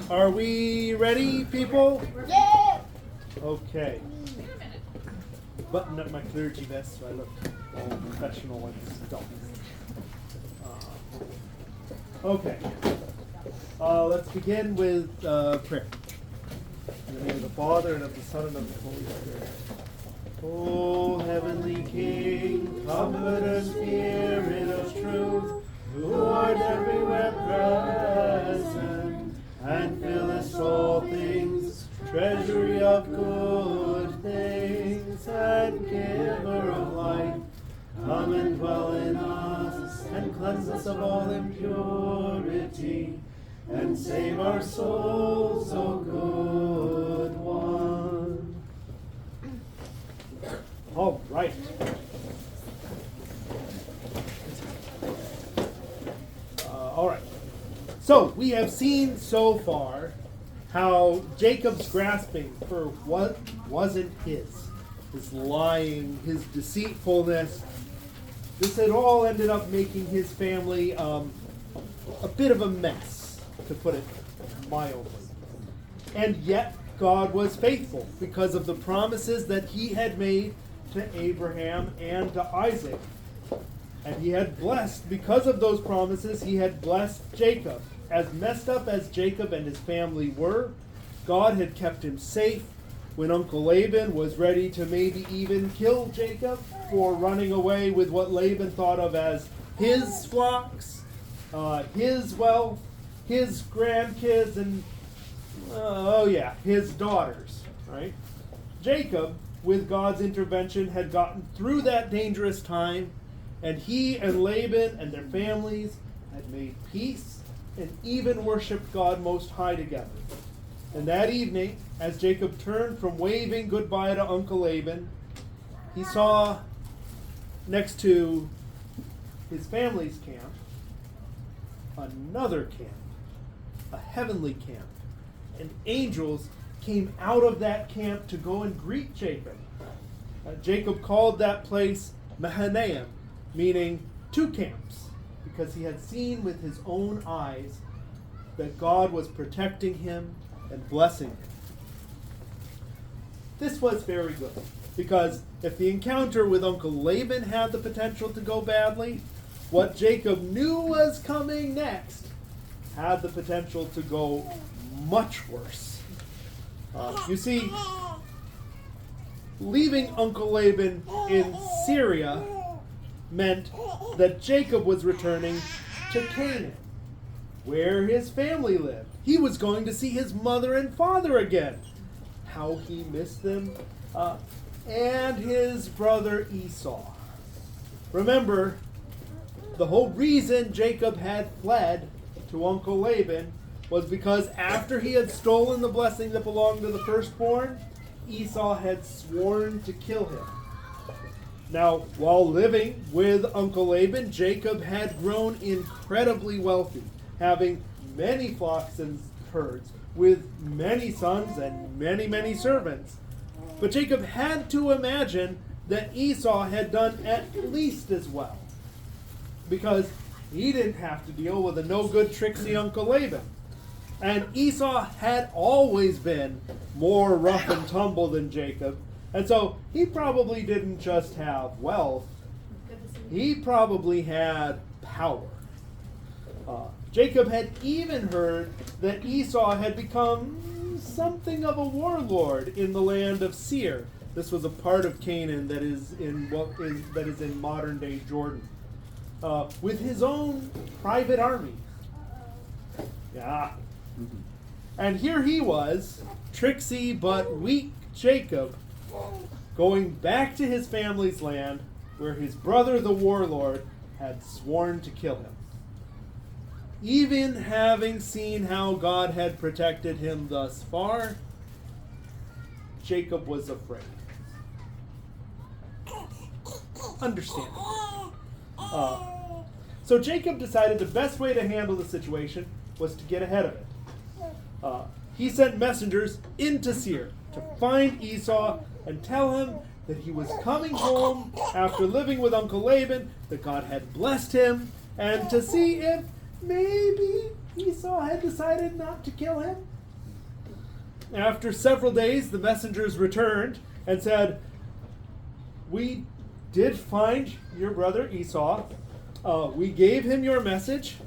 Are we ready, people? Yeah. Okay. Button up my clergy vest so I look all professional and stuff. Okay. Let's begin with prayer. In the name of the Father, and of the Son, and of the Holy Spirit. O heavenly King, comfort and Spirit of truth, who art everywhere present, and fillest all things, treasury of good things, and giver of life, come and dwell in us, and cleanse us of all impurity, and save our souls, O good one. All right. All right. So we have seen so far how Jacob's grasping for what wasn't his lying, his deceitfulness, this had all ended up making his family a bit of a mess, to put it mildly. And yet God was faithful because of the promises that he had made to Abraham and to Isaac. And he had blessed, because of those promises, he had blessed Jacob. As messed up as Jacob and his family were, God had kept him safe when Uncle Laban was ready to maybe even kill Jacob for running away with what Laban thought of as his flocks, his wealth, his grandkids, and his daughters, right? Jacob, with God's intervention, had gotten through that dangerous time, and he and Laban and their families had made peace and even worshiped God Most High together. And that evening, as Jacob turned from waving goodbye to Uncle Laban, he saw next to his family's camp another camp, a heavenly camp. And angels came out of that camp to go and greet Jacob. Jacob called that place Mahanaim, meaning two camps, because he had seen with his own eyes that God was protecting him and blessing him. This was very good, because if the encounter with Uncle Laban had the potential to go badly, what Jacob knew was coming next had the potential to go much worse. You see, leaving Uncle Laban in Syria meant that Jacob was returning to Canaan, where his family lived. He was going to see his mother and father again. How he missed them. And his brother Esau. Remember, the whole reason Jacob had fled to Uncle Laban was because after he had stolen the blessing that belonged to the firstborn, Esau had sworn to kill him. Now, while living with Uncle Laban, Jacob had grown incredibly wealthy, having many flocks and herds, with many sons and many, many servants. But Jacob had to imagine that Esau had done at least as well, because he didn't have to deal with a no-good, tricksy Uncle Laban. And Esau had always been more rough and tumble than Jacob. And so he probably didn't just have wealth, he probably had power. Jacob had even heard that Esau had become something of a warlord in the land of Seir. This was a part of Canaan that is in modern-day Jordan, with his own private army. Yeah. And here he was, tricksy but weak Jacob, going back to his family's land where his brother, the warlord, had sworn to kill him. Even having seen how God had protected him thus far, Jacob was afraid. Understandable. So Jacob decided the best way to handle the situation was to get ahead of it. He sent messengers into Seir to find Esau and tell him that he was coming home after living with Uncle Laban, that God had blessed him, and to see if maybe Esau had decided not to kill him After several days, the messengers returned and said, "We did find your brother Esau. We gave him your message,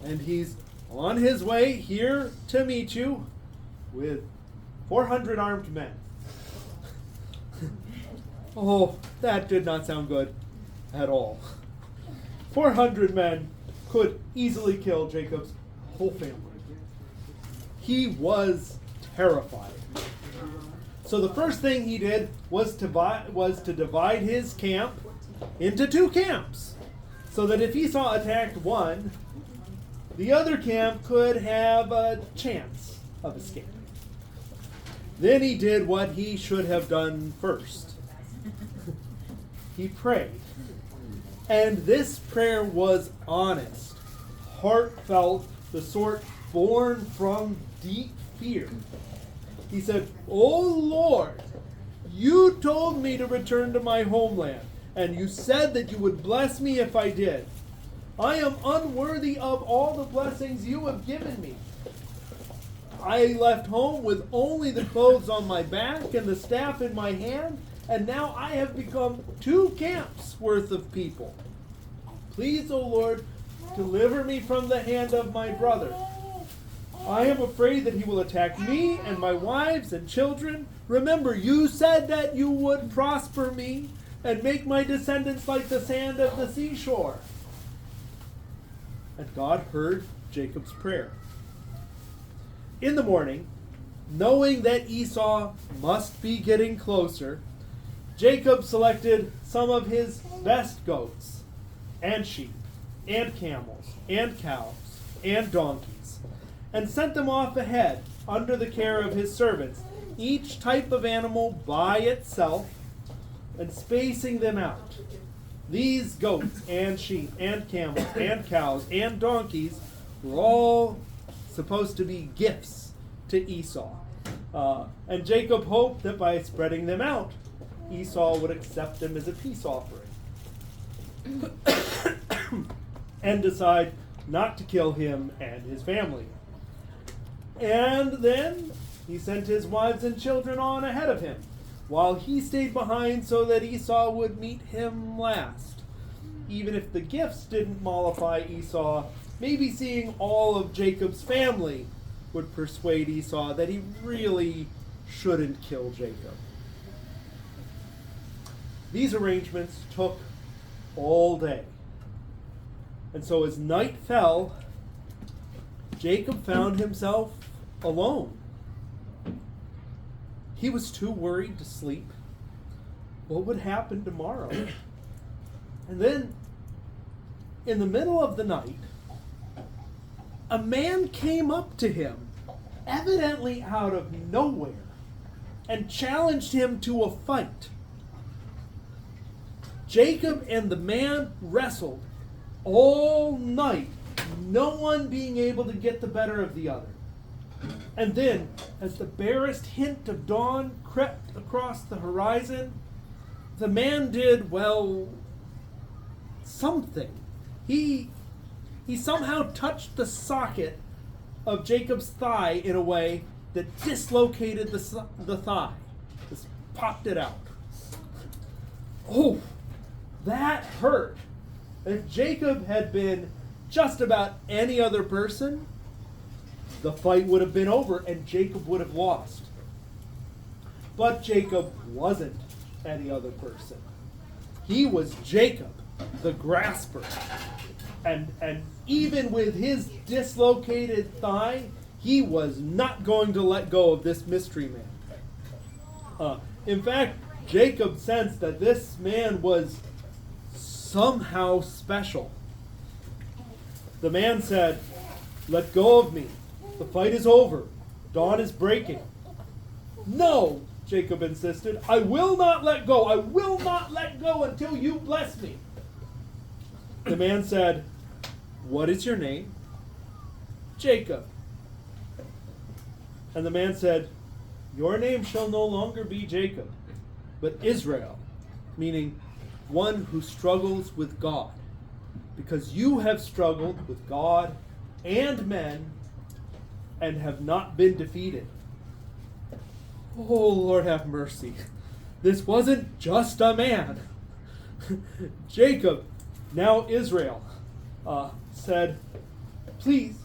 and he's on his way here to meet you with 400 armed men." Oh, that did not sound good at all. 400 men could easily kill Jacob's whole family. He was terrified. So the first thing he did was to divide his camp into two camps, so that if Esau attacked one, the other camp could have a chance of escaping. Then he did what he should have done first. He prayed. And this prayer was honest, heartfelt, the sort born from deep fear. He said, "O Lord, you told me to return to my homeland, and you said that you would bless me if I did. I am unworthy of all the blessings you have given me. I left home with only the clothes on my back and the staff in my hand, and now I have become 2 camps worth of people. Please, O Lord, deliver me from the hand of my brother. I am afraid that he will attack me and my wives and children. Remember, you said that you would prosper me and make my descendants like the sand of the seashore." And God heard Jacob's prayer. In the morning, knowing that Esau must be getting closer, Jacob selected some of his best goats and sheep and camels and cows and donkeys and sent them off ahead under the care of his servants, each type of animal by itself, and spacing them out. These goats and sheep and camels and cows and donkeys were all supposed to be gifts to Esau. And Jacob hoped that by spreading them out, Esau would accept them as a peace offering and decide not to kill him and his family. And then he sent his wives and children on ahead of him, while he stayed behind so that Esau would meet him last. Even if the gifts didn't mollify Esau, maybe seeing all of Jacob's family would persuade Esau that he really shouldn't kill Jacob. These arrangements took all day. And so as night fell, Jacob found himself alone. He was too worried to sleep. What would happen tomorrow? And then, in the middle of the night, a man came up to him, evidently out of nowhere, and challenged him to a fight. Jacob and the man wrestled all night, no one being able to get the better of the other. And then, as the barest hint of dawn crept across the horizon, the man did, well, something. He somehow touched the socket of Jacob's thigh in a way that dislocated the thigh. Just popped it out. Oh, that hurt. If Jacob had been just about any other person, the fight would have been over and Jacob would have lost. But Jacob wasn't any other person. He was Jacob, the grasper. And even with his dislocated thigh, he was not going to let go of this mystery man. In fact, Jacob sensed that this man was somehow special. The man said, "Let go of me. The fight is over. Dawn is breaking." "No," Jacob insisted. "I will not let go. I will not let go until you bless me." The man said, "What is your name?" "Jacob." And the man said, "Your name shall no longer be Jacob, but Israel," meaning one who struggles with God, because you have struggled with God and men and have not been defeated. Oh, Lord have mercy. This wasn't just a man. Jacob, now Israel, said, please,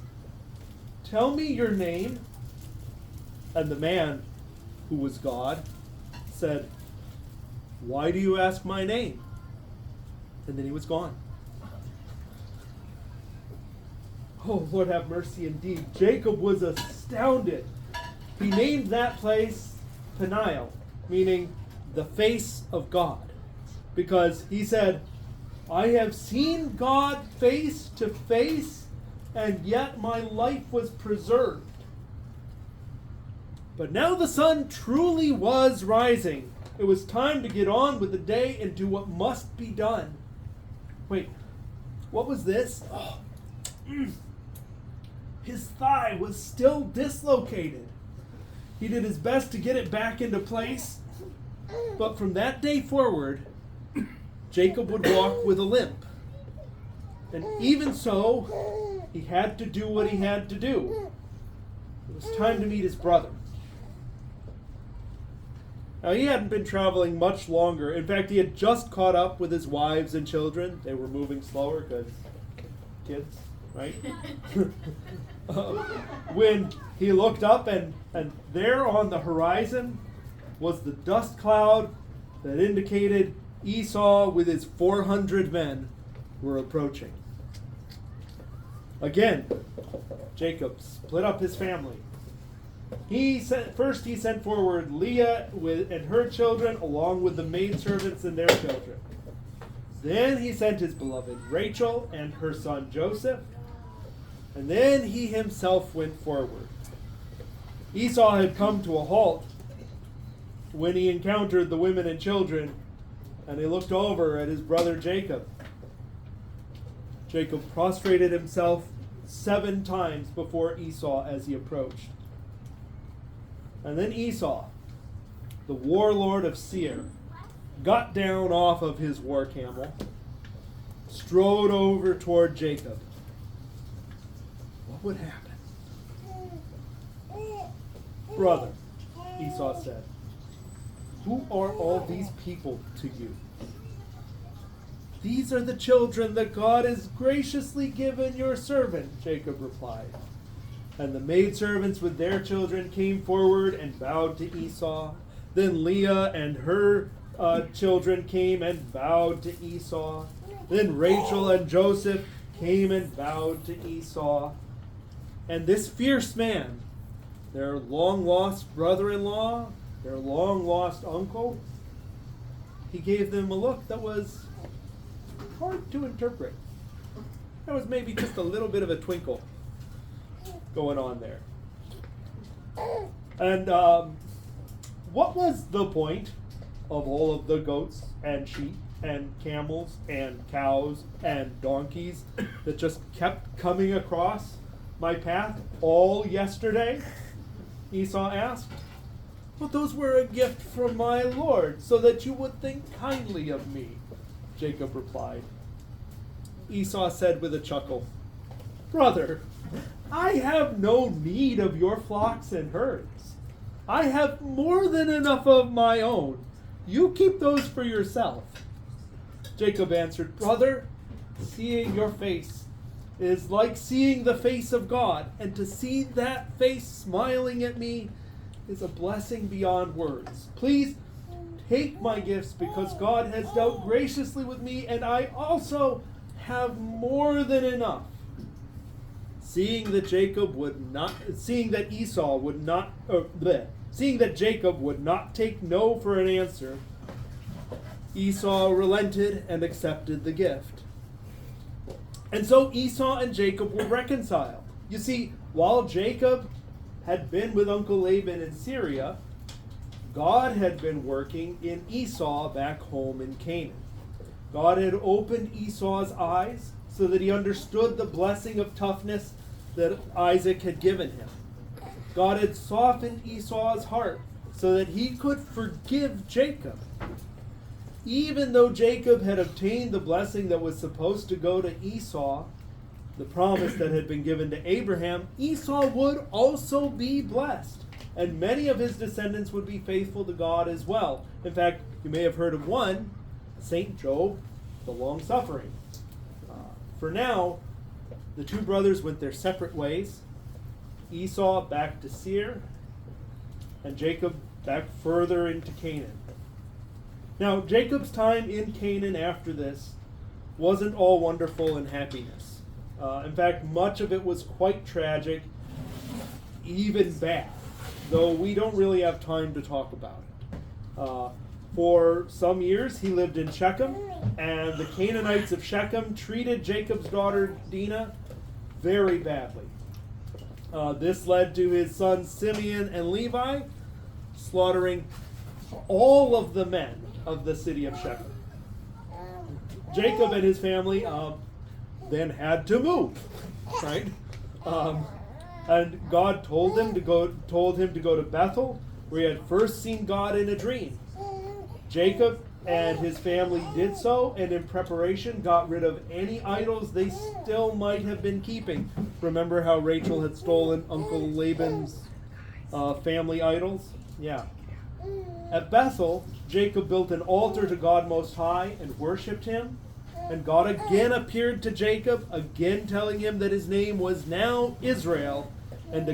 tell me your name. And the man, who was God, said, why do you ask my name? And then he was gone. Oh, Lord have mercy indeed. Jacob was astounded. He named that place Peniel, meaning the face of God, because he said, I have seen God face to face, and yet my life was preserved. But now the sun truly was rising. It was time to get on with the day and do what must be done. Wait, what was this? Oh, his thigh was still dislocated. He did his best to get it back into place, but from that day forward, Jacob would walk with a limp. And even so, he had to do what he had to do. It was time to meet his brother. Now, he hadn't been traveling much longer. In fact, he had just caught up with his wives and children. They were moving slower because kids, right? When he looked up, and there on the horizon was the dust cloud that indicated Esau with his 400 men were approaching. Again, Jacob split up his family. First he sent forward Leah and her children, along with the maidservants and their children. Then he sent his beloved Rachel and her son Joseph. And then he himself went forward. Esau had come to a halt when he encountered the women and children, and he looked over at his brother Jacob. Jacob prostrated himself 7 times before Esau as he approached. And then Esau, the warlord of Seir, got down off of his war camel, strode over toward Jacob. What would happen? Brother, Esau said, who are all these people to you? These are the children that God has graciously given your servant, Jacob replied. And the maidservants with their children came forward and bowed to Esau. Then Leah and her children came and bowed to Esau. Then Rachel and Joseph came and bowed to Esau. And this fierce man, their long-lost brother-in-law, their long-lost uncle, he gave them a look that was hard to interpret. There was maybe just a little bit of a twinkle going on there. And what was the point of all of the goats and sheep and camels and cows and donkeys that just kept coming across my path all yesterday? Esau asked. Well, those were a gift from my Lord, so that you would think kindly of me, Jacob replied. Esau said with a chuckle, Brother, I have no need of your flocks and herds. I have more than enough of my own. You keep those for yourself. Jacob answered, Brother, seeing your face is like seeing the face of God, and to see that face smiling at me is a blessing beyond words. Please take my gifts, because God has dealt graciously with me, and I also have more than enough. Seeing that Jacob would not take no for an answer, Esau relented and accepted the gift. And so Esau and Jacob were reconciled. You see, while Jacob had been with Uncle Laban in Syria, God had been working in Esau back home in Canaan. God had opened Esau's eyes so that he understood the blessing of toughness that Isaac had given him. God had softened Esau's heart so that he could forgive Jacob. Even though Jacob had obtained the blessing that was supposed to go to Esau, the promise that had been given to Abraham, Esau would also be blessed. and many of his descendants would be faithful to God as well. In fact, you may have heard of one, Saint Job, the long-suffering. For now, the two brothers went their separate ways. Esau back to Seir, and Jacob back further into Canaan. Now, Jacob's time in Canaan after this wasn't all wonderful and happiness. In fact, much of it was quite tragic, even bad, though we don't really have time to talk about it. For some years, he lived in Shechem, and the Canaanites of Shechem treated Jacob's daughter Dinah very badly. This led to his sons Simeon and Levi slaughtering all of the men of the city of Shechem. Jacob and his family then had to move, right? And God told him to go to Bethel, where he had first seen God in a dream. Jacob and his family did so, and in preparation got rid of any idols they still might have been keeping. Remember how Rachel had stolen Uncle Laban's family idols? Yeah. At Bethel, Jacob built an altar to God Most High and worshipped him. And God again appeared to Jacob, again telling him that his name was now Israel, and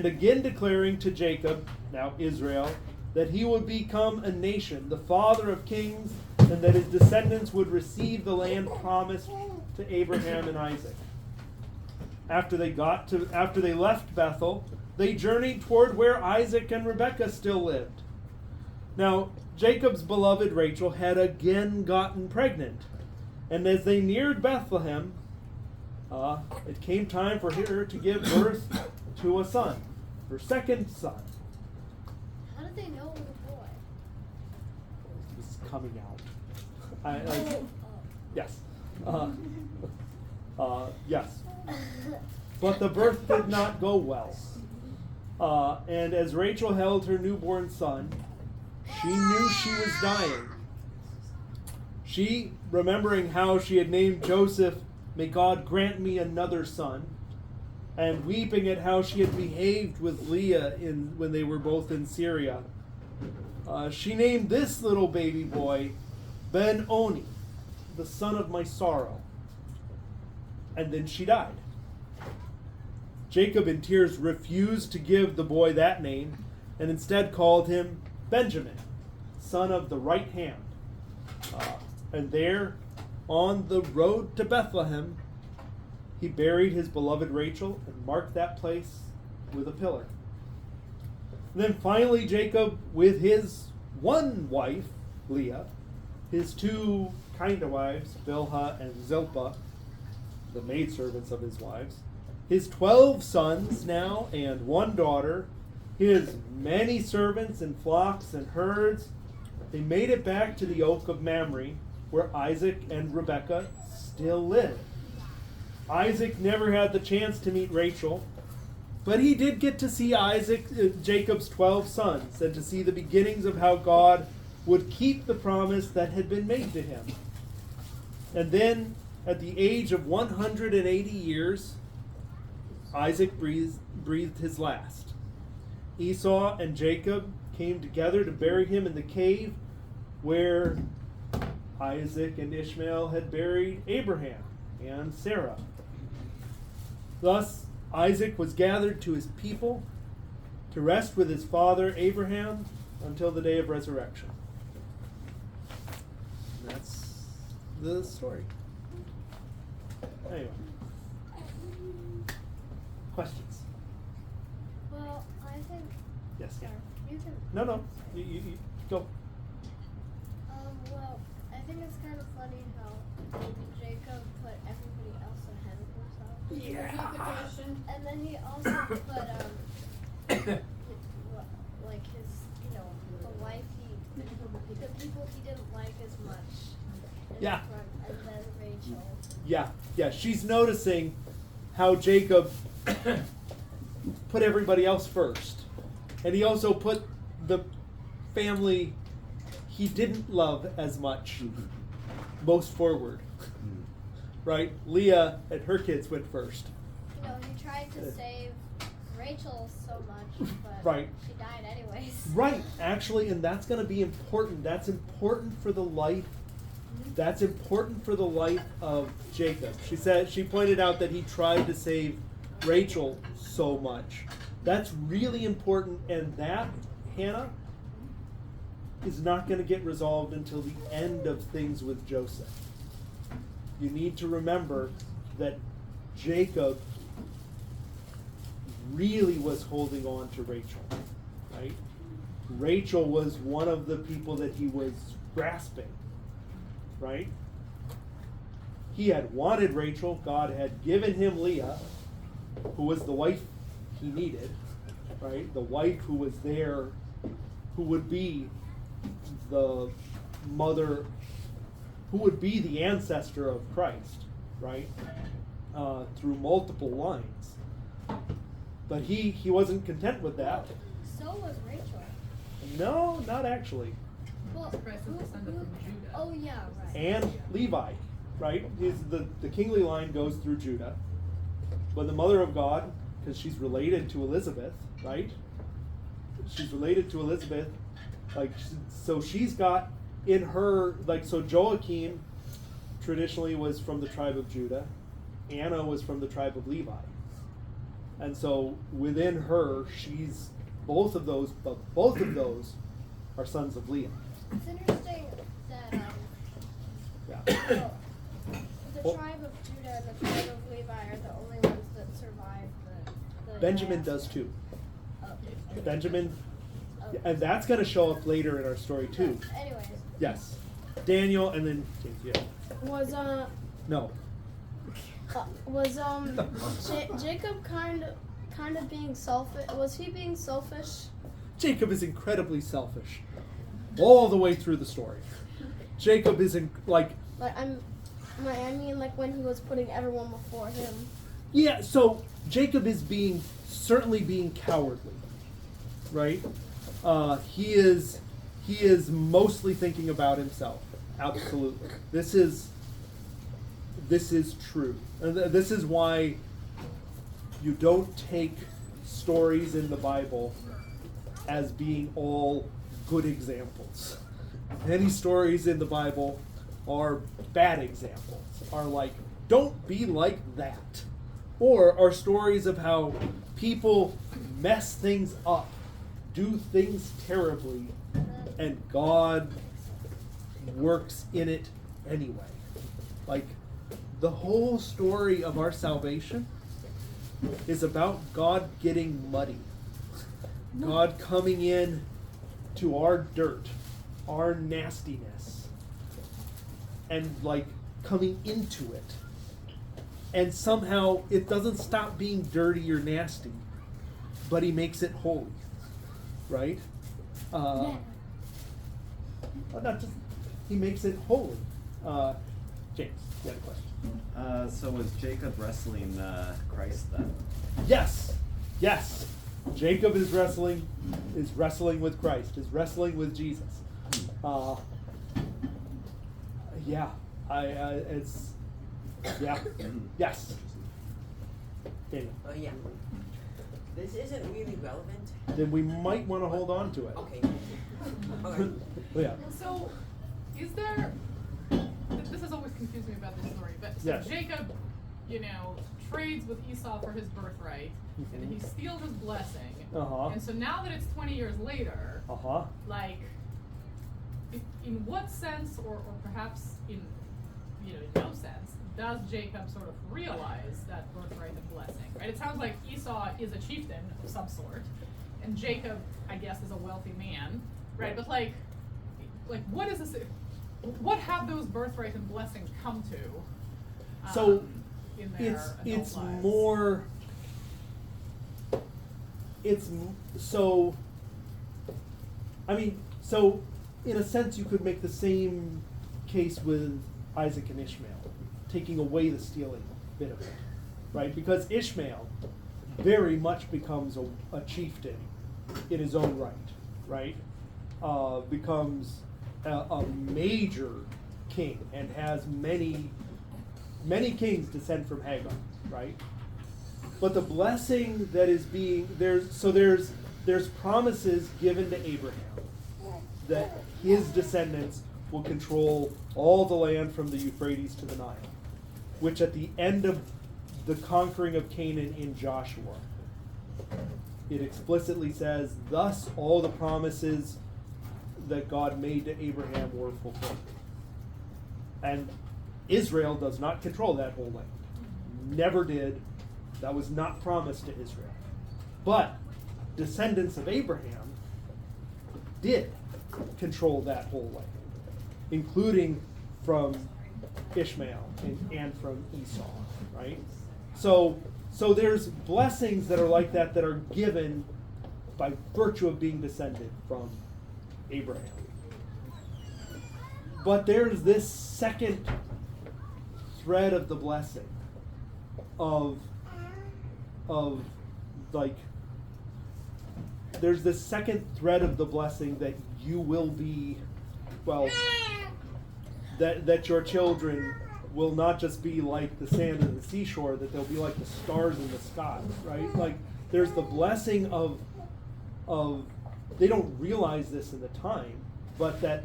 again declaring to Jacob, now Israel, that he would become a nation, the father of kings, and that his descendants would receive the land promised to Abraham and Isaac. After they left Bethel, they journeyed toward where Isaac and Rebekah still lived. Now, Jacob's beloved Rachel had again gotten pregnant, and as they neared Bethlehem, it came time for her to give birth to a son, her second son. How did they know it was a boy? This is coming out. Yes. Yes. But the birth did not go well. And as Rachel held her newborn son, she knew she was dying. She, remembering how she had named Joseph, "May God grant me another son," and weeping at how she had behaved with Leah when they were both in Syria, she named this little baby boy Ben-Oni, the son of my sorrow. And then she died. Jacob, in tears, refused to give the boy that name, and instead called him Benjamin, son of the right hand. And there, on the road to Bethlehem, he buried his beloved Rachel and marked that place with a pillar. And then finally, Jacob, with his one wife, Leah, his two kind of wives, Bilhah and Zilpah, the maidservants of his wives, his 12 sons now and one daughter, his many servants and flocks and herds, they made it back to the oak of Mamre, where Isaac and Rebekah still lived. Isaac never had the chance to meet Rachel, but he did get to see Jacob's 12 sons, and to see the beginnings of how God would keep the promise that had been made to him. And then, at the age of 180 years, Isaac breathed his last. Esau and Jacob came together to bury him in the cave where Isaac and Ishmael had buried Abraham and Sarah. Thus, Isaac was gathered to his people to rest with his father Abraham until the day of resurrection. And that's the story. Anyway. Questions? Well, I think. Yes. Sorry, you can. No. You go. Well, I think it's kind of funny how Jacob put everybody else ahead of himself. Yeah. And then he also put like his, the wife the people he didn't like as much. In Yeah. Front, and then Rachel. Yeah. She's noticing how Jacob put everybody else first. And he also put the family he didn't love as much most forward. Right? Leah and her kids went first. He tried to save Rachel so much, but Right. she died. anyways. Right, actually, and that's going to be important. That's important for the life. That's important for the life of Jacob. She pointed out that he tried to save Rachel so much. That's really important, and that, Hannah, is not going to get resolved until the end of things with Joseph. You need to remember that Jacob really was holding on to Rachel, right? Rachel was one of the people that he was grasping, right? He had wanted Rachel. God had given him Leah, who was the wife he needed, right? The wife who was there, who would be the mother, who would be the ancestor of Christ, right? Through multiple lines. But he wasn't content with that. So was Rachel. No, not actually. Well, Christ is descended from Judah. Oh yeah, right. And Levi, right? The kingly line goes through Judah. But the mother of God, because she's related to Elizabeth, right? She's related to Elizabeth. So she's got in her, so Joachim traditionally was from the tribe of Judah. Anna was from the tribe of Levi. And so within her, she's both of those are sons of Leah. It's interesting that Yeah. the tribe of Judah and the tribe of Levi are the only ones that survived the Benjamin diaspora. does too. Oh. Benjamin, Oh. and that's going to show up later in our story too. Anyways. Yes. Daniel and then James, yeah. Was No. Jacob kind of being selfish? Was he being selfish? Jacob is incredibly selfish. All the way through the story. Jacob is I mean, when he was putting everyone before him. Yeah, so Jacob is certainly being cowardly. Right? He is mostly thinking about himself. Absolutely. This is true. And this is why you don't take stories in the Bible as being all good examples. Many stories in the Bible are bad examples, are like, don't be like that. Or are stories of how people mess things up, do things terribly, and God works in it anyway. Like, the whole story of our salvation is about God getting muddy. God coming in to our dirt, our nastiness, and coming into it. And somehow it doesn't stop being dirty or nasty, but he makes it holy. Right? Yeah. Well, not just, he makes it holy. James, you had a question. So was Jacob wrestling Christ then? Yes. Jacob is wrestling with Christ, is wrestling with Jesus. Yes. Daniel. Oh, yeah. This isn't really relevant. Then we might want to hold on to it. Okay. Okay. Yeah. So, is there? This has always confused me about this story. But so Yes. Jacob, trades with Esau for his birthright, and then he steals his blessing. Uh-huh. And so now that it's 20 years later, Uh-huh. in what sense, or perhaps in no sense, does Jacob sort of realize that birthright and blessing? Right? It sounds like Esau is a chieftain of some sort, and Jacob, I guess, is a wealthy man, right? But what is this? What have those birthright and blessing come to? So in their it's adult lives? more. So in a sense you could make the same case with Isaac and Ishmael, taking away the stealing bit of it, right? Because Ishmael very much becomes a chieftain in his own right? Becomes a major king and has many kings descend from Hagar, right? But the blessing that is being there's there's promises given to Abraham that his descendants will control all the land from the Euphrates to the Nile, which at the end of the conquering of Canaan in Joshua, it explicitly says, thus all the promises that God made to Abraham were fulfilled. And Israel does not control that whole land. Never did. That was not promised to Israel. But descendants of Abraham did control that whole land, including from Ishmael and from Esau, right? So there's blessings that are like that that are given by virtue of being descended from Abraham. But there's this second thread of the blessing of like, there's this second thread of the blessing that you will be, well, that your children will not just be like the sand of the seashore, that they'll be like the stars in the sky, right? Like, there's the blessing of they don't realize this in the time, but that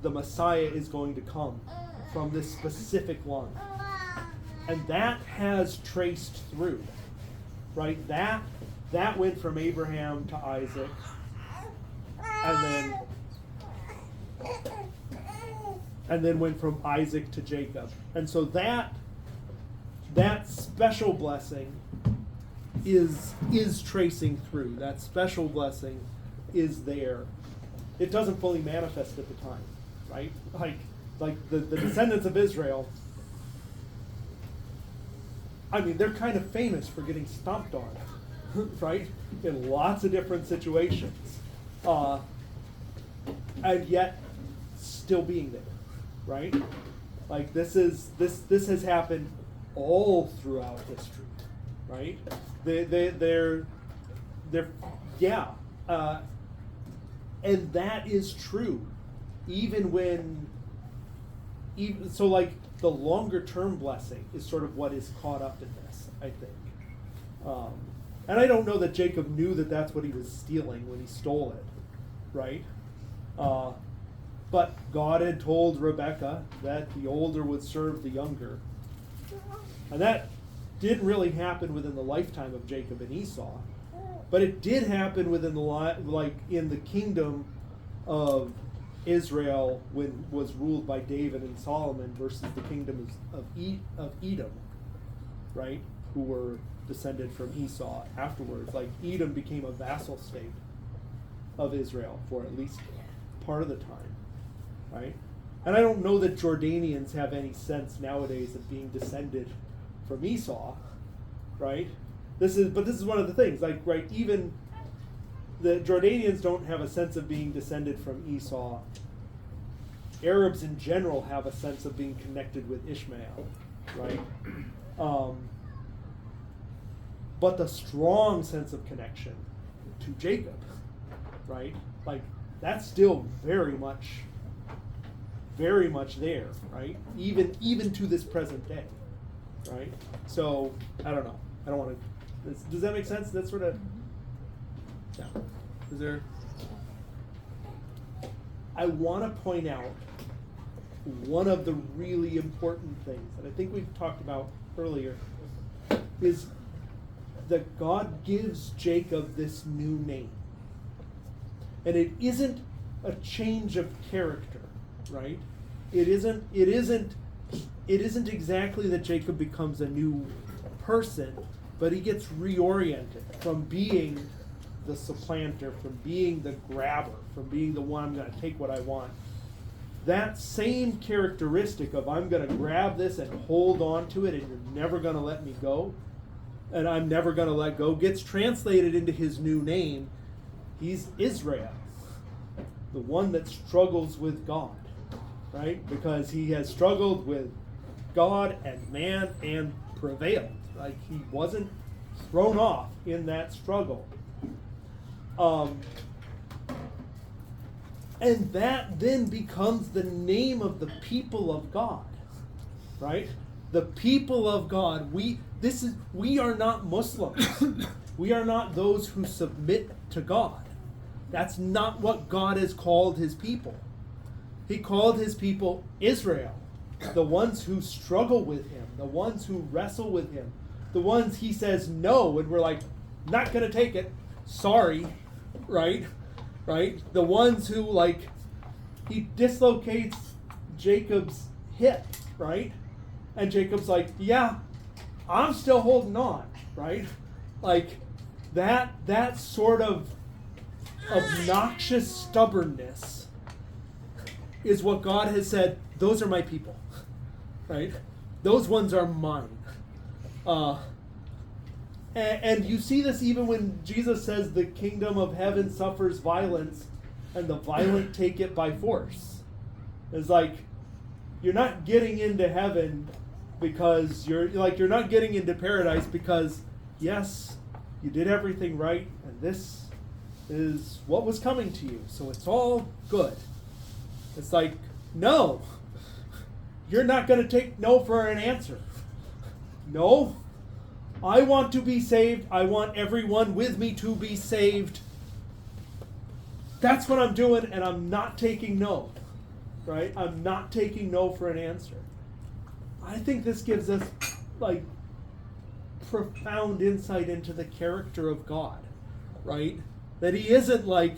the Messiah is going to come from this specific line. And that has traced through, right? That went from Abraham to Isaac, and then went from Isaac to Jacob. And so that special blessing is tracing through. That special blessing is there. It doesn't fully manifest at the time, right? Like the descendants of Israel, I mean, they're kind of famous for getting stomped on, right? In lots of different situations. And yet still being there, right? Like this has happened all throughout history, right? They're and that is true, so like the longer term blessing is sort of what is caught up in this, I think. And I don't know that Jacob knew that that's what he was stealing when he stole it, right? But God had told Rebekah that the older would serve the younger. And that didn't really happen within the lifetime of Jacob and Esau, but it did happen within in the kingdom of Israel when was ruled by David and Solomon versus the kingdom of Edom, right? Who were descended from Esau afterwards. Like Edom became a vassal state of Israel for at least part of the time, right? And I don't know that Jordanians have any sense nowadays of being descended from Esau, right? This is one of the things, like, right, even the Jordanians don't have a sense of being descended from Esau. Arabs in general have a sense of being connected with Ishmael, right? But the strong sense of connection to Jacob, right? Like, that's still very much there, right? Even to this present day, right? So, I don't know. I don't want to... Does that make sense? That's sort of... Yeah. Is there... I want to point out one of the really important things that I think we've talked about earlier is that God gives Jacob this new name. And it isn't a change of character, right? It isn't exactly that Jacob becomes a new person, but he gets reoriented from being the supplanter, from being the grabber, from being the one, I'm going to take what I want. That same characteristic of I'm going to grab this and hold on to it and you're never going to let me go, and I'm never going to let go, gets translated into his new name. He's Israel, the one that struggles with God, right? Because he has struggled with God and man and prevailed. Like, he wasn't thrown off in that struggle. And that then becomes the name of the people of God, right? The people of God. We are not Muslims. We are not those who submit to God. That's not what God has called his people. He called his people Israel, the ones who struggle with him, the ones who wrestle with him, the ones he says no, and we're like, not going to take it. Sorry, right? Right? The ones who, like, he dislocates Jacob's hip, right? And Jacob's like, yeah, I'm still holding on, right? Like, that sort of obnoxious stubbornness is what God has said, those are my people, right? Those ones are mine. And you see this even when Jesus says the kingdom of heaven suffers violence and the violent take it by force. It's like, you're not getting into heaven because you're not getting into paradise because, yes, you did everything right and this is what was coming to you, so it's all good. It's like, no, you're not going to take no for an answer. No, I want to be saved. I want everyone with me to be saved. That's what I'm doing, and I'm not taking no. Right? I'm not taking no for an answer. I think this gives us, like, profound insight into the character of God. Right? That he isn't like,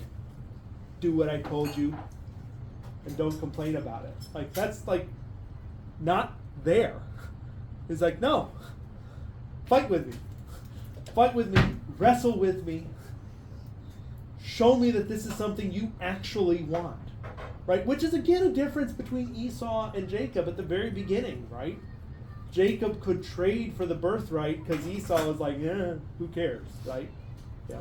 do what I told you and don't complain about it. Like, that's, like, not there. He's like, no, fight with me. Fight with me. Wrestle with me. Show me that this is something you actually want. Right? Which is, again, a difference between Esau and Jacob at the very beginning, right? Jacob could trade for the birthright because Esau was like, who cares, right? Yeah.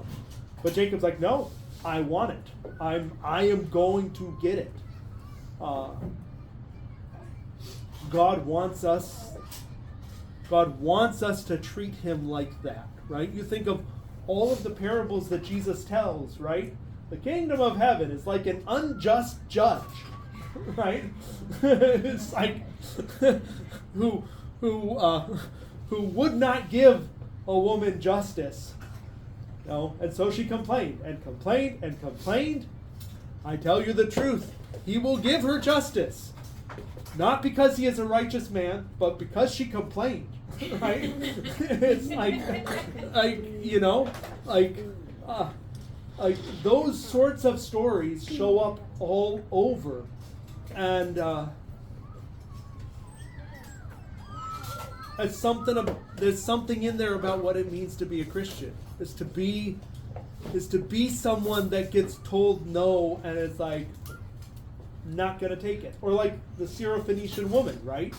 But Jacob's like, no, I want it. I am going to get it. God wants us to treat him like that, right? You think of all of the parables that Jesus tells, right? The kingdom of heaven is like an unjust judge, right? It's like who would not give a woman justice. No, and so she complained and complained and complained. I tell you the truth, he will give her justice. Not because he is a righteous man, but because she complained. Right? It's like those sorts of stories show up all over. And there's something in there about what it means to be a Christian. Is to be someone that gets told no and is like not gonna take it. Or like the Syrophoenician woman, right?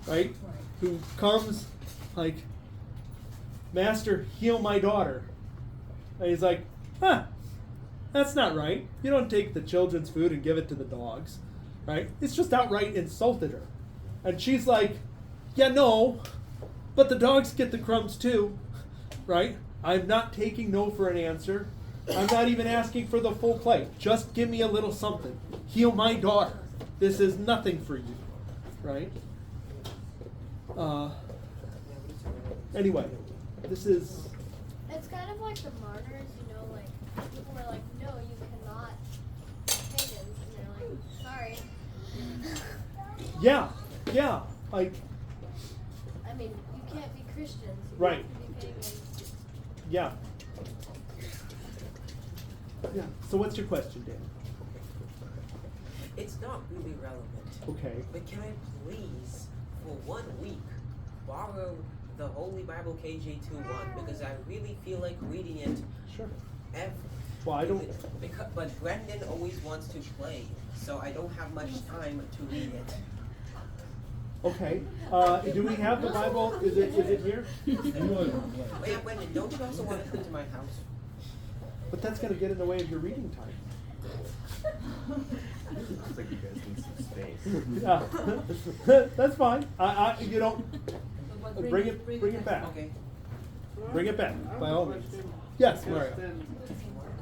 Right? Who comes like, Master, heal my daughter. And he's like, that's not right. You don't take the children's food and give it to the dogs. Right? It's just outright insulted her. And she's like, yeah, no, but the dogs get the crumbs too. Right? I'm not taking no for an answer. I'm not even asking for the full plate. Just give me a little something. Heal my daughter. This is nothing for you. Right? Anyway, this is... It's kind of like the martyrs, like, people were like, no, you cannot pagans, and they're like, sorry. Yeah, like... I mean, you can't be Christians. You Right. have to be pagans. Yeah. Yeah. So what's your question, Dan? It's not really relevant. Okay. But can I please, for 1 week, borrow the Holy Bible KJ21 because I really feel like reading it. Sure. Every. Well, I don't... But Brendan always wants to play, so I don't have much time to read it. Okay. Do we have the Bible? Is it here? Oh yeah, Brendan, don't you also want to come to my house? But that's going to get in the way of your reading time. Looks like you guys need some space. Yeah. That's fine. You don't... Bring it back. Okay. Bring it back, by all means. Yes, Mario.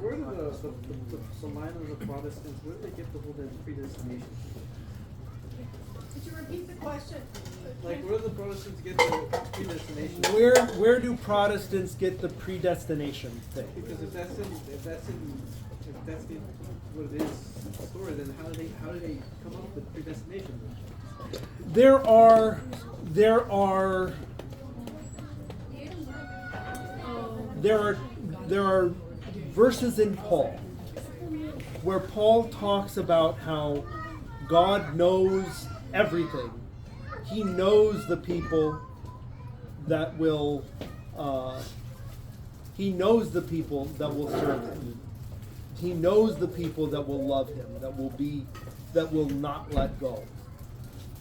Where do the Salinas of Protestants, where do they get the whole predestination? Could you repeat the question? Like, where do the Protestants get the predestination? Where do Protestants get the predestination thing? Because if that's what it is story, then how do they come up with predestination? There are verses in Paul where Paul talks about how God knows everything. He knows the people that will he knows the people that will serve him. He knows the people that will love him, that will not let go.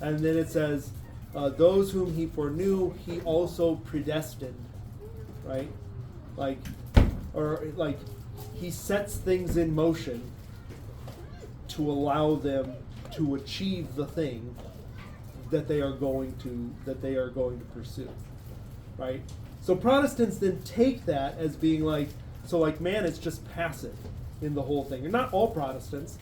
And then it says, those whom he foreknew, he also predestined, right? Like he sets things in motion to allow them to achieve the thing that they are going to pursue, right? So Protestants then take that as being like, man, it's just passive in the whole thing. And not all Protestants,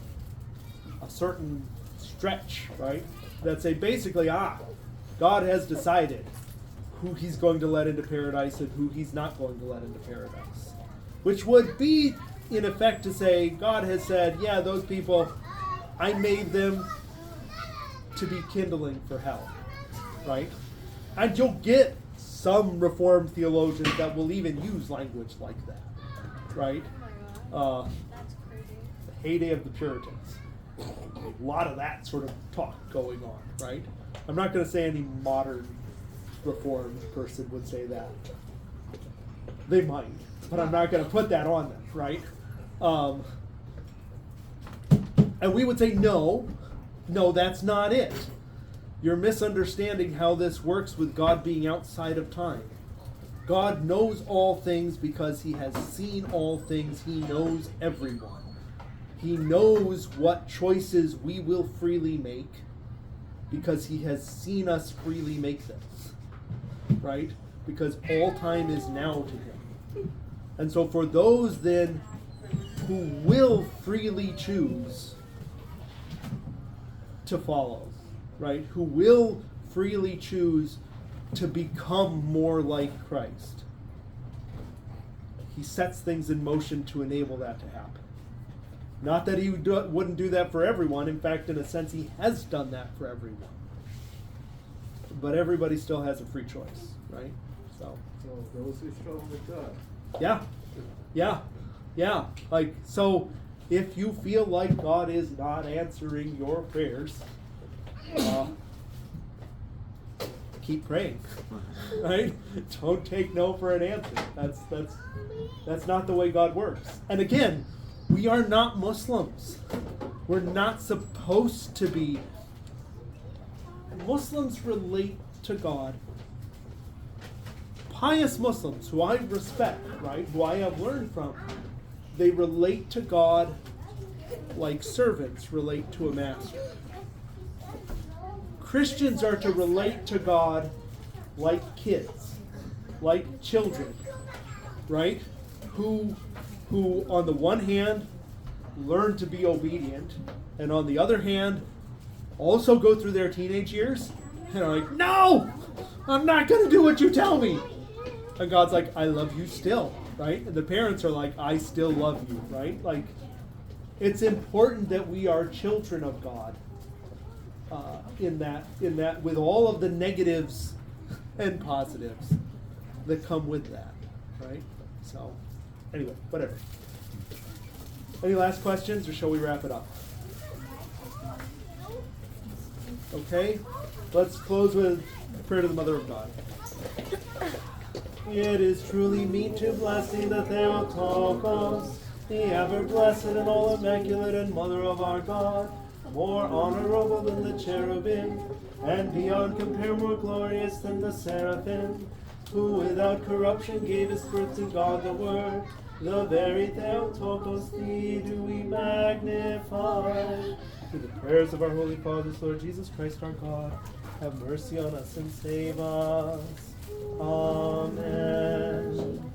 a certain stretch, right? That say basically, God has decided who he's going to let into paradise and who he's not going to let into paradise. Which would be, in effect, to say, God has said, yeah, those people, I made them to be kindling for hell, right? And you'll get some Reformed theologians that will even use language like that, right? Oh my God. That's crazy. The heyday of the Puritans. A lot of that sort of talk going on, right? I'm not going to say any modern Reformed person would say that. They might, but I'm not going to put that on them, right? And we would say, no, that's not it. You're misunderstanding how this works with God being outside of time. God knows all things because he has seen all things. He knows everyone. He knows what choices we will freely make because he has seen us freely make them. Right? Because all time is now to him. And so for those then who will freely choose to follow, right? Who will freely choose to become more like Christ, he sets things in motion to enable that to happen. Not that he wouldn't do that for everyone. In fact, in a sense, he has done that for everyone. But everybody still has a free choice, right? So those who struggle with God. Yeah. Like, so if you feel like God is not answering your prayers, keep praying, right? Don't take no for an answer. That's not the way God works. And again, we are not Muslims. We're not supposed to be. Muslims relate to God. Pious Muslims, who I respect, right, who I have learned from, they relate to God like servants relate to a master. Christians are to relate to God like kids, like children, right? Who on the one hand learn to be obedient, and on the other hand also go through their teenage years and are like, no, I'm not going to do what you tell me. And God's like, I love you still, right? And the parents are like, I still love you, right? Like, it's important that we are children of God in that with all of the negatives and positives that come with that, right? So, anyway, whatever. Any last questions, or shall we wrap it up? Okay, let's close with a prayer to the Mother of God. It is truly meet to bless thee, the Theotokos, the ever-blessed and all-immaculate and Mother of our God, more honorable than the cherubim, and beyond compare more glorious than the seraphim, who without corruption gave his birth to God the Word, the very Theotokos, thee do we magnify. Through the prayers of our Holy Fathers, Lord Jesus Christ our God, have mercy on us and save us. Amen.